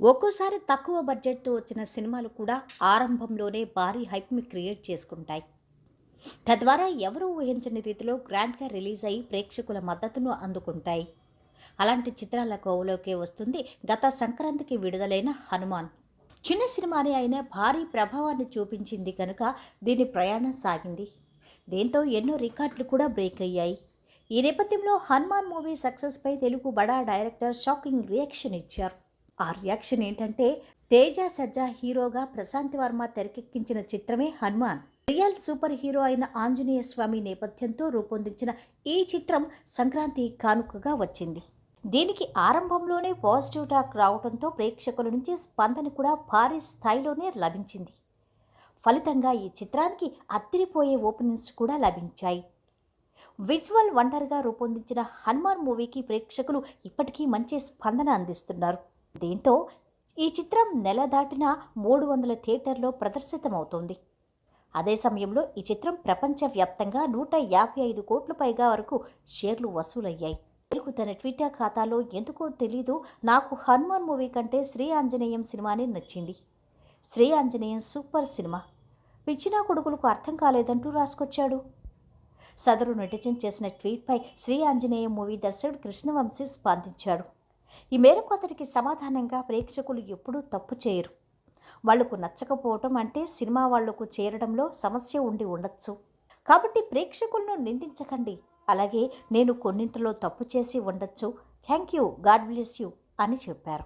ఒక్కోసారి తక్కువ బడ్జెట్‌తో వచ్చిన సినిమాలు కూడా ఆరంభంలోనే భారీ హైప్‌ని క్రియేట్ చేసుకుంటాయి. తద్వారా ఎవరూ ఊహించని రీతిలో గ్రాండ్‌గా రిలీజ్ అయ్యి ప్రేక్షకుల మద్దతును అందుకుంటాయి. అలాంటి చిత్రాల కోవలోకే వస్తుంది గత సంక్రాంతికి విడుదలైన 'హనుమాన్'. చిన్న సినిమానే అయినా భారీ ప్రభావాన్ని చూపించింది కనుక దీని ప్రయాణం సాగింది. దీంతో ఎన్నో రికార్డులు కూడా బ్రేక్ అయ్యాయి. ఈ నేపథ్యంలో 'హనుమాన్' మూవీ సక్సెస్‌పై తెలుగు బడా డైరెక్టర్ షాకింగ్ రియాక్షన్ ఇచ్చారు. ఆ రియాక్షన్ ఏంటంటే, తేజ సజ్జా హీరోగా ప్రశాంత్ వర్మ తెరకెక్కించిన చిత్రమే 'హనుమాన్'. రియల్ సూపర్ హీరో అయిన ఆంజనేయ స్వామి నేపథ్యంతో రూపొందించిన ఈ చిత్రం సంక్రాంతి కానుకగా వచ్చింది. దీనికి ఆరంభంలోనే పాజిటివ్ టాక్ రావడంతో ప్రేక్షకుల నుంచి స్పందన కూడా భారీ స్థాయిలోనే లభించింది. ఫలితంగా ఈ చిత్రానికి అదిరిపోయే ఓపెనింగ్స్ కూడా లభించాయి. విజువల్ వండర్గా రూపొందించిన 'హనుమాన్' మూవీకి ప్రేక్షకులు ఇప్పటికీ మంచి స్పందన అందిస్తున్నారు. దీంతో ఈ చిత్రం నెల దాటిన 300 థియేటర్లో ప్రదర్శితమవుతోంది. అదే సమయంలో ఈ చిత్రం ప్రపంచవ్యాప్తంగా 155 కోట్ల పైగా వరకు షేర్లు వసూలయ్యాయి. తెలుగు తన ట్విట్టర్ ఖాతాలో ఎందుకో తెలీదు, నాకు 'హనుమాన్' మూవీ కంటే 'శ్రీ ఆంజనేయం' సినిమానే నచ్చింది. 'Shri Anjaneyam' super cinema. పిచ్చినా కొడుకులకు అర్థం కాలేదంటూ రాసుకొచ్చాడు. సదరు నెటిజన్ చేసిన ట్వీట్పై 'శ్రీ ఆంజనేయం' మూవీ దర్శకుడు కృష్ణవంశీ స్పందించాడు. ఈ మేరకు అతడికి సమాధానంగా, ప్రేక్షకులు ఎప్పుడూ తప్పు చేయరు. వాళ్లకు నచ్చకపోవటం అంటే సినిమా వాళ్లకు చేరడంలో సమస్య ఉండి ఉండొచ్చు. కాబట్టి ప్రేక్షకులను నిందించకండి. అలాగే నేను కొన్నింటిలో తప్పు చేసి ఉండొచ్చు. Thank you, God bless you అని చెప్పారు.